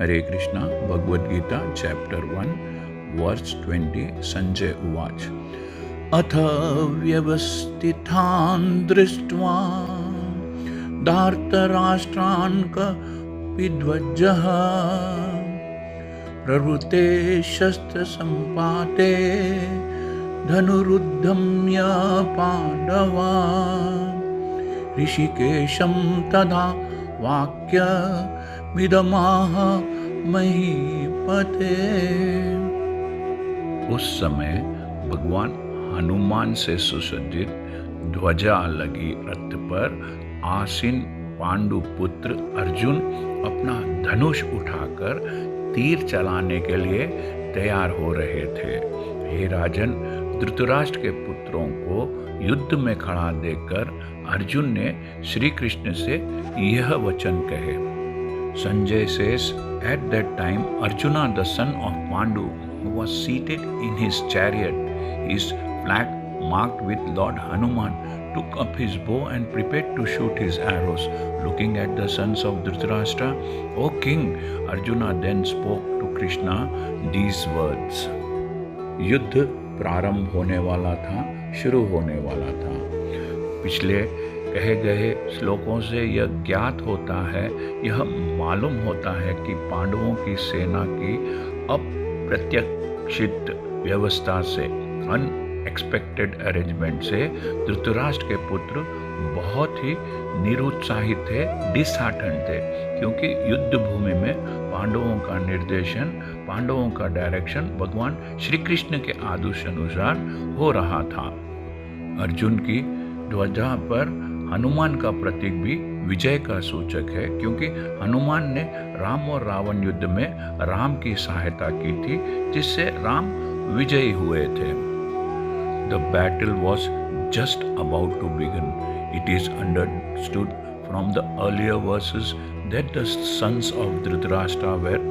हरे Krishna. Bhagavad Gita chapter 1 verse 20। Sanjay उवाच अथ व्यवस्थितान् दृष्ट्वा धार्तराष्ट्रान् कपिध्वजः प्रवृते शस्त्रसम्पाते धनुरुद्धम्य पाण्डवा ऋषिकेशं तदा वाक्यमिदमाह महीपते। उस समय भगवान हनुमान से सुसज्जित ध्वजा लगी रथ पर आसीन पांडु पुत्र अर्जुन अपना धनुष उठाकर तीर चलाने के लिए तैयार हो रहे थे। हे राजन, धृतराष्ट्र के पुत्रों को युद्ध में खड़ा देखकर अर्जुन ने श्री कृष्ण से यह वचन कहे। Sanjay says, at that time Arjuna, the son of Pandu, who was seated in his chariot, his flag marked with Lord Hanuman, took up his bow and prepared to shoot his arrows. Looking at the sons of Dhritarashtra, O king, Arjuna then spoke to Krishna these words. युद्ध प्रारंभ होने वाला था, शुरू होने वाला था। पिछले कहे गए श्लोकों से यह ज्ञात होता है, यह मालूम होता है कि पांडवों की सेना की अप्रत्याशित व्यवस्था से, अनएक्सपेक्टेड अरेंजमेंट से धृतराष्ट्र के पुत्र बहुत ही निरुत्साहित थे, डिसहार्टन थे, क्योंकि युद्ध भूमि में पांडवों का निर्देशन, पांडवों का डायरेक्शन भगवान श्री कृष्ण के आदेश अनुसार हो रहा था। अर्जुन की ध्वजा पर हनुमान का प्रतीक भी विजय का सूचक है, क्योंकि हनुमान ने राम और रावण युद्ध में राम की सहायता की थी, जिससे राम विजयी हुए थे। The battle was just about to begin. It is understood from the earlier verses that the sons of Dhritarashtra were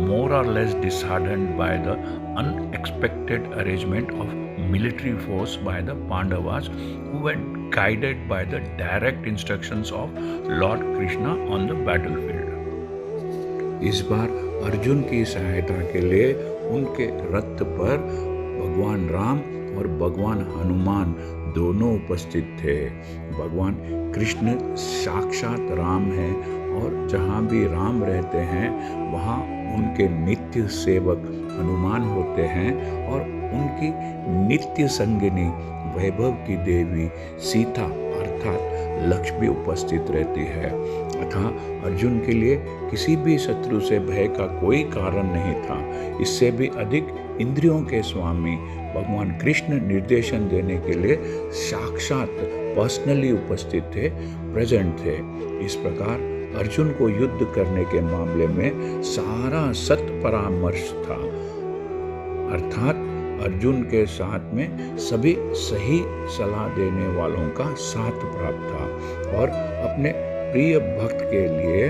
more or less disheartened by the unexpected arrangement of military force by the Pandavas, who were guided by the direct instructions of Lord Krishna on the battlefield. इस बार अर्जुन की सहायता के लिए उनके रथ पर भगवान राम और भगवान हनुमान दोनों उपस्थित थे। भगवान कृष्ण साक्षात राम हैं और जहाँ भी राम रहते हैं वहाँ उनके नित्य सेवक हनुमान होते हैं और उनकी नित्य संगिनी वैभव की देवी सीता अर्थात लक्ष्मी उपस्थित रहती है। अतः अर्जुन के लिए किसी भी शत्रु से भय का कोई कारण नहीं था। इससे भी अधिक इंद्रियों के स्वामी भगवान कृष्ण निर्देशन देने के लिए साक्षात पर्सनली उपस्थित थे, प्रेजेंट थे। इस प्रकार अर्जुन को युद्ध करने के मामले में सारा सत परामर्श था, अर्थात अर्जुन के साथ में सभी सही सलाह देने वालों का साथ प्राप्त था और अपने प्रिय भक्त के लिए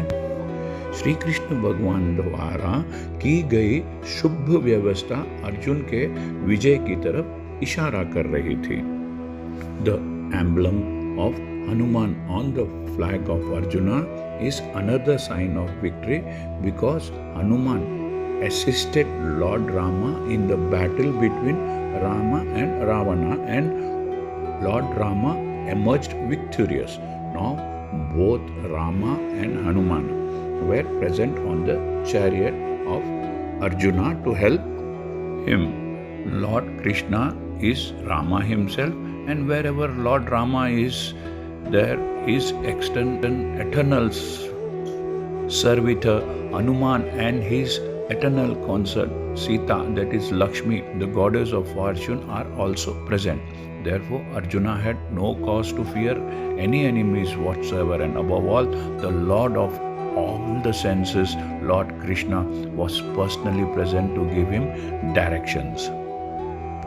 श्री कृष्ण भगवान द्वारा की गई शुभ व्यवस्था अर्जुन के विजय की तरफ इशारा कर रही थी। The emblem of Hanuman on the flag of Arjuna is another sign of victory, because Hanuman assisted Lord Rama in the battle between Rama and Ravana, and Lord Rama emerged victorious. Now both Rama and Hanuman were present on the chariot of Arjuna to help him. Lord Krishna is Rama himself, and wherever Lord Rama is, there is eternal servitor Hanuman and his eternal consort Sita, that is Lakshmi, the goddess of fortune, are also present. Therefore, Arjuna had no cause to fear any enemies whatsoever, and above all, the Lord of all the senses, Lord Krishna, was personally present to give him directions.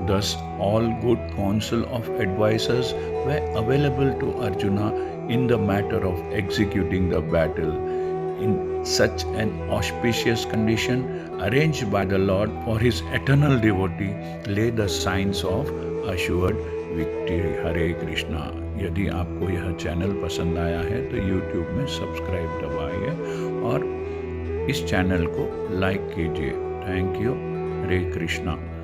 Thus, all good counsel of advisors were available to Arjuna in the matter of executing the battle. In such an auspicious condition, arranged by the Lord for his eternal devotee, lay the signs of assured victory. हरे कृष्णा। यदि आपको यह channel पसंद आया है तो YouTube में subscribe दबाइए और इस चैनल को लाइक कीजिए। Thank you. हरे कृष्णा।